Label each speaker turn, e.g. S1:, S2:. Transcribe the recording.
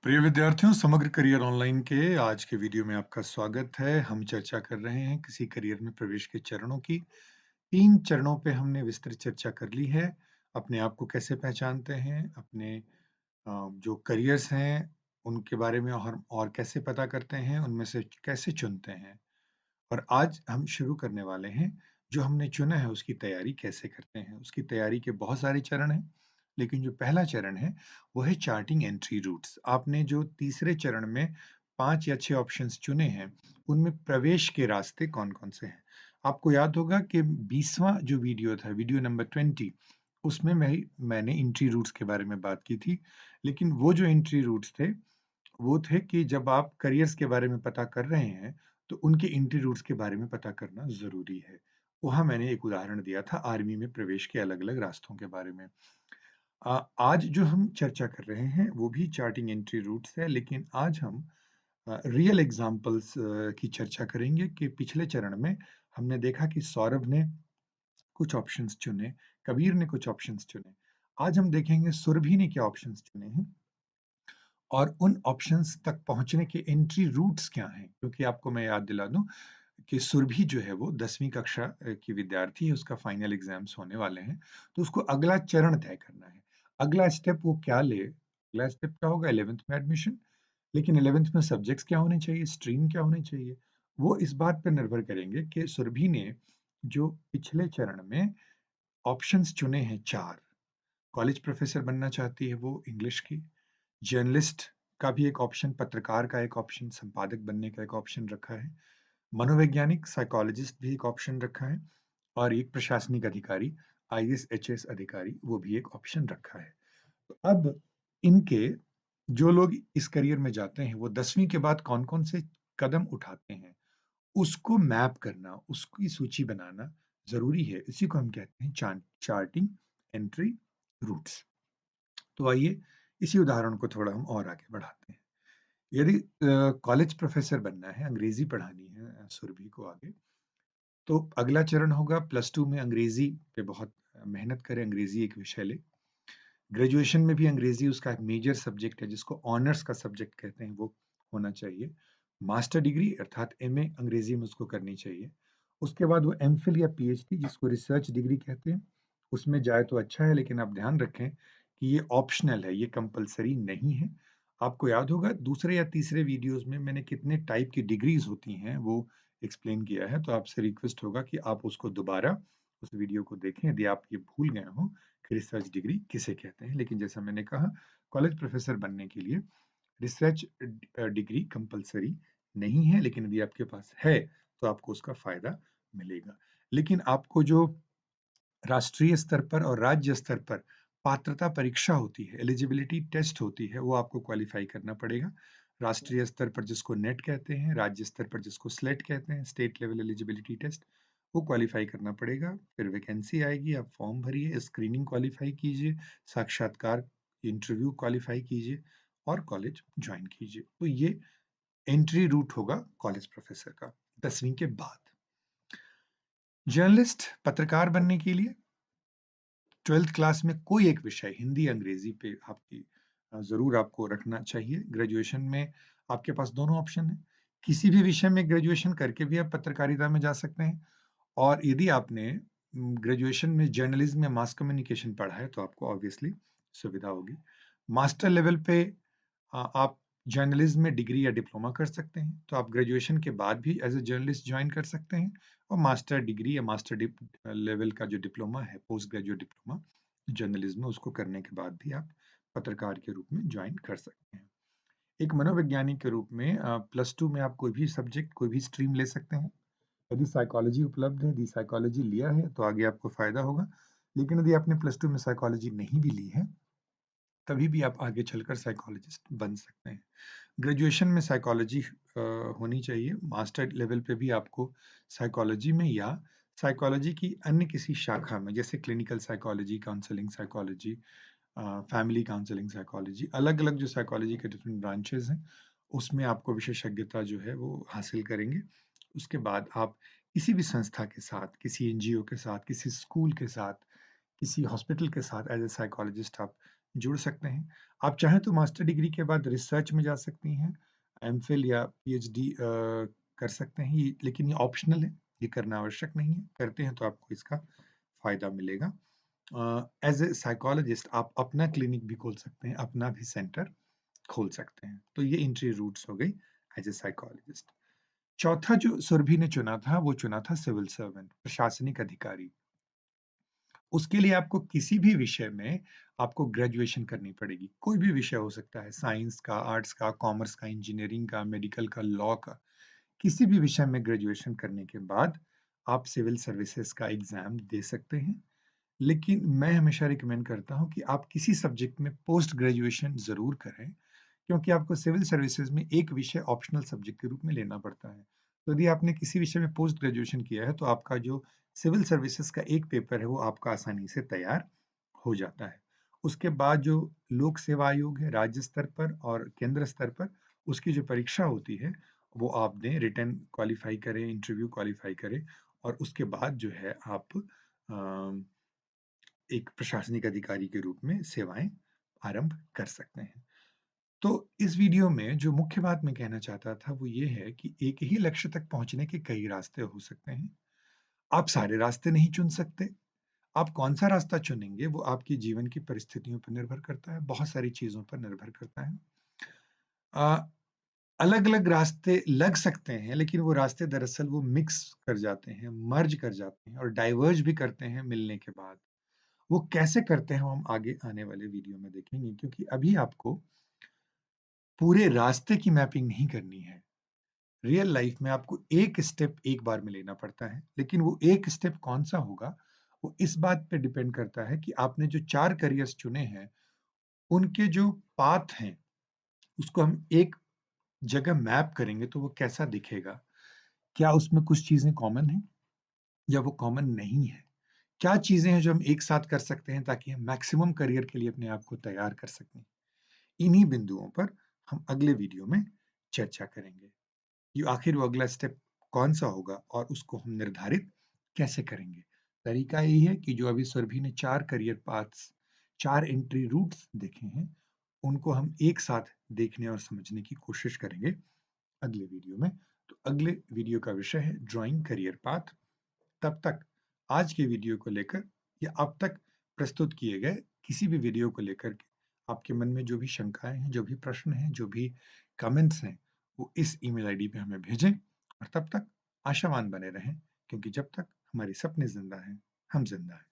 S1: प्रिय विद्यार्थियों, समग्र करियर ऑनलाइन के आज के वीडियो में आपका स्वागत है। हम चर्चा कर रहे हैं किसी करियर में प्रवेश के चरणों की। 3 चरणों पे हमने विस्तृत चर्चा कर ली है। अपने आप को कैसे पहचानते हैं, अपने जो करियर्स हैं, उनके बारे में और कैसे पता करते हैं, उनमें से कैसे चुनते हैं। और आज हम शुरू करने वाले हैं, जो हमने चुना है उसकी तैयारी कैसे करते हैं। उसकी तैयारी के बहुत सारे चरण हैं, लेकिन जो पहला चरण है, वो है चार्टिंग एंट्री रूट्स। आपने जो तीसरे चरण में 5 या 6 ऑप्शंस चुने हैं, उनमें प्रवेश के रास्ते कौन-कौन से हैं? आपको याद होगा कि 20वां जो वीडियो था, वीडियो नंबर 20, उसमें मैंने एंट्री रूट्स के बारे में बात की थी। लेकिन वो जो एंट्री रूट्स थे, वो थे कि जब आप करियर्स के बारे में पता कर रहे हैं, तो उनके एंट्री रूट्स के बारे में पता करना ज़रूरी है। वहाँ मैंने एक उदाहरण दिया था आर्मी में प्रवेश के अलग-अलग रास्तों के बारे में। आज जो हम चर्चा कर रहे हैं, वो भी चार्टिंग एंट्री रूट्स है, लेकिन आज हम रियल एग्ज़ाम्पल्स की चर्चा करेंगे कि पिछले चरण में हमने देखा कि सौरभ ने कुछ ऑप्शंस चुने, कबीर ने कुछ ऑप्शंस चुने। आज हम देखेंगे सुरभि ने क्या ऑप्शंस चुने हैं और उन ऑप्शंस तक पहुँचने के एंट्री रूट्स क्या हैं? क्योंकि आपको मैं याद दिला दूँ कि सुरभि जो है वो 10वीं कक्षा की विद्यार्थी है, उसका फाइनल एग्ज़ाम्स होने वाले हैं, तो उसको अगला चरण तय करना है। अगला स्टेप वो क्या ले? अगला स्टेप क्या होगा? 11th में एडमिशन, लेकिन 11th में सब्जेक्ट्स क्या होने चाहिए? स्ट्रीम क्या होनी चाहिए? वो इस बात पे निर्भर करेंगे कि सुरभि ने जो पिछले चरण में ऑप्शंस चुने हैं 4, कॉलेज प्रोफ़ेसर बनना चाहती है वो इंग्लिश की, जर्नलिस्ट का भी एक ऑप्शन, पत्रकार का एक ऑप्शन, संपादक बनने का एक ऑप्शन रखा है, मनोवैज्ञानिक साइकोलॉजिस्ट भी एक ऑप्शन रखा है और एक प्रशासनिक अधिकारी, आईएएस, एचएएस अधिकारी, वो भी एक ऑप्शन रखा है। तो अब इनके जो लोग इस करियर में जाते हैं, वो 10वीं के बाद कौन-कौन से कदम उठाते हैं, उसको मैप करना, उसकी सूची बनाना ज़रूरी है। इसी को हम कहते हैं चार्टिंग एंट्री रूट्स। तो आइए इसी उदाहरण को थोड़ा हम और आगे बढ़ाते हैं। यदि कॉलेज प्रोफ़ेसर बनना है, अंग्रेज़ी पढ़ानी है सुरभि को आगे, तो अगला चरण होगा प्लस 2 में अंग्रेज़ी पे बहुत मेहनत करें, अंग्रेज़ी एक विषय लें। ग्रेजुएशन में भी अंग्रेज़ी उसका एक मेजर सब्जेक्ट है, जिसको ऑनर्स का सब्जेक्ट कहते हैं, वो होना चाहिए। मास्टर डिग्री अर्थात एमए अंग्रेज़ी में उसको करनी चाहिए। उसके बाद वो एमफिल या पीएचडी, जिसको रिसर्च डिग्री कहते हैं, उसमें जाए तो अच्छा है, लेकिन आप ध्यान रखें कि ये ऑप्शनल है, ये कंपल्सरी नहीं है। आपको याद होगा दूसरे या तीसरे वीडियोज़ में मैंने कितने टाइप की डिग्रीज़ होती हैं, वो एक्सप्लेन किया है, तो आपसे रिक्वेस्ट होगा कि आप उसको दोबारा उस वीडियो को देखें, यदि आप ये भूल गए हों कि रिसर्च डिग्री किसे कहते हैं। लेकिन जैसा मैंने कहा, कॉलेज प्रोफ़ेसर बनने के लिए रिसर्च डिग्री कंपल्सरी नहीं है, लेकिन यदि आपके पास है, तो आपको उसका फ़ायदा मिलेगा। लेकिन आपको जो राष्ट्रीय स्तर पर और राज्य स्तर पर पात्रता परीक्षा होती है, एलिजिबिलिटी टेस्ट होती है, वो आपको क्वालीफ़ाई करना पड़ेगा। राष्ट्रीय स्तर पर जिसको नेट कहते हैं, राज्य स्तर पर जिसको स्लेट कहते हैं, स्टेट लेवल एलिजिबिलिटी टेस्ट, वो क्वालीफ़ाई करना पड़ेगा। फिर वैकेंसी आएगी, आप फॉर्म भरिए, स्क्रीनिंग क्वालीफ़ाई कीजिए, साक्षात्कार इंटरव्यू क्वालीफ़ाई कीजिए और कॉलेज जॉइन कीजिए। तो ये एंट्री रूट होगा कॉलेज प्रोफ़ेसर का 10वीं के बाद। जर्नलिस्ट, पत्रकार बनने के लिए 12th क्लास में कोई एक विषय हिंदी, अंग्रेज़ी पे आपकी ज़रूर आपको रखना चाहिए। ग्रेजुएशन में आपके पास दोनों ऑप्शन हैं। किसी भी विषय में ग्रेजुएशन करके भी आप पत्रकारिता में जा सकते हैं और यदि आपने ग्रेजुएशन में जर्नलिज़्म या मास कम्युनिकेशन पढ़ा है, तो आपको ऑब्वियसली सुविधा होगी। मास्टर लेवल पे आप जर्नलिज़्म में डिग्री या डिप्लोमा कर सकते हैं, तो आप ग्रेजुएशन के बाद भी एज़ अ जर्नलिस्ट जॉइन कर सकते हैं और मास्टर डिग्री या मास्टर लेवल का जो डिप्लोमा है, पोस्ट ग्रेजुएट डिप्लोमा जर्नलिज़्म में, उसको करने के बाद भी आप पत्रकार के रूप में जॉइन कर सकते हैं। एक मनोवैज्ञानिक के रूप में प्लस 2 में आप कोई भी सब्जेक्ट, कोई भी स्ट्रीम ले सकते हैं। यदि साइकोलॉजी उपलब्ध है, यदि साइकोलॉजी लिया है, तो आगे आपको फ़ायदा होगा। लेकिन यदि आपने प्लस 2 में साइकोलॉजी नहीं भी ली है, तभी भी आप आगे चलकर साइकोलॉजिस्ट बन सकते हैं। ग्रेजुएशन में साइकोलॉजी होनी चाहिए, मास्टर लेवल पे भी आपको साइकोलॉजी में या साइकोलॉजी की अन्य किसी शाखा में, जैसे clinical psychology, counselling psychology, family counselling psychology, अलग-अलग जो साइकोलॉजी के डिफरेंट ब्रांचेज़ हैं, उसमें आपको विशेषज्ञता जो है वो हासिल करेंगे। उसके बाद आप किसी भी संस्था के साथ, किसी एनजीओ के साथ, किसी स्कूल के साथ, किसी हॉस्पिटल के साथ एज़ अ साइकोलॉजिस्ट आप जुड़ सकते हैं। आप चाहें तो मास्टर डिग्री के बाद रिसर्च में जा सकती हैं, एमफिल या पीएचडी कर सकते हैं ये, लेकिन ये ऑप्शनल है, ये करना आवश्यक नहीं है। करते हैं तो आपको इसका फ़ायदा मिलेगा। एज़ ए साइकोलॉजिस्ट आप अपना क्लिनिक भी खोल सकते हैं, अपना भी सेंटर खोल सकते हैं। तो ये एंट्री रूट्स हो गई एज़ ए साइकोलॉजिस्ट। चौथा जो सुरभि ने चुना था, वो चुना था सिविल सर्वेंट, प्रशासनिक अधिकारी। उसके लिए आपको किसी भी विषय में आपको ग्रेजुएशन करनी पड़ेगी। कोई भी विषय हो सकता है, साइंस का, आर्ट्स का, कॉमर्स का, इंजीनियरिंग का, मेडिकल का, लॉ का। किसी भी विषय में ग्रेजुएशन करने के बाद आप सिविल सर्विसेज़ का एग्ज़ाम दे सकते हैं। लेकिन मैं हमेशा रिकमेंड करता हूँ कि आप किसी सब्जेक्ट में पोस्ट ग्रेजुएशन ज़रूर करें, क्योंकि आपको सिविल सर्विसेज में एक विषय ऑप्शनल सब्जेक्ट के रूप में लेना पड़ता है। तो यदि आपने किसी विषय में पोस्ट ग्रेजुएशन किया है, तो आपका जो सिविल सर्विसेज का एक पेपर है, वो आपका आसानी से तैयार हो जाता है। उसके बाद जो लोक सेवा आयोग है, राज्य स्तर पर और केंद्र स्तर पर, उसकी जो परीक्षा होती है, वो आप दें, रिटन क्वालीफाई करें, इंटरव्यू क्वालीफाई करें और उसके बाद जो है आप अ एक प्रशासनिक अधिकारी के रूप में सेवाएँ आरंभ कर सकते हैं। तो इस वीडियो में जो मुख्य बात मैं कहना चाहता था वो ये है कि एक ही लक्ष्य तक पहुँचने के कई रास्ते हो सकते हैं। आप सारे रास्ते नहीं चुन सकते। आप कौन-सा रास्ता चुनेंगे वो आपके जीवन की परिस्थितियों पर निर्भर करता है, बहुत सारी चीज़ों पर निर्भर करता है। अ, अलग-अलग रास्ते लग सकते हैं, लेकिन वो रास्ते दरअसल वो मिक्स कर जाते हैं, मर्ज कर जाते हैं और डाइवर्ज भी करते हैं मिलने के बाद। वो कैसे करते हैं, वो हम आगे आने वाले वीडियो में देखेंगे, क्योंकि अभी आपको पूरे रास्ते की मैपिंग नहीं करनी है। रियल लाइफ में आपको एक स्टेप एक बार में लेना पड़ता है, लेकिन वो एक स्टेप कौन-सा होगा, वो इस बात पे डिपेंड करता है कि आपने जो 4 करियर्स चुने हैं, उनके जो पाथ हैं, उसको हम एक जगह मैप करेंगे तो वो कैसा दिखेगा? क्या उसमें कुछ चीज़ें कॉमन हैं या वो कॉमन नहीं है? क्या चीज़ें हैं जो हम एक साथ कर सकते हैं ताकि हम मैक्सिमम करियर के लिए अपने आप को तैयार कर सकें? इन्हीं बिंदुओं पर हम अगले वीडियो में चर्चा करेंगे कि आखिर वो अगला स्टेप कौन-सा होगा और उसको हम निर्धारित कैसे करेंगे। तरीका यही है कि जो अभी सुरभि ने 4 करियर पाथ्स, 4 एंट्री रूट्स देखे हैं, उनको हम एक साथ देखने और समझने की कोशिश करेंगे अगले वीडियो में। तो अगले वीडियो का विषय है ड्राइंग करियर पाथ। तब तक आज के वीडियो को लेकर या अब तक प्रस्तुत किए गए किसी भी वीडियो को लेकर के आपके मन में जो भी शंकाएँ हैं, जो भी प्रश्न हैं, जो भी कमेंट्स हैं, वो इस ईमेल आईडी पे हमें भेजें और तब तक आशावान बने रहें, क्योंकि जब तक हमारे सपने ज़िंदा हैं, हम ज़िंदा हैं।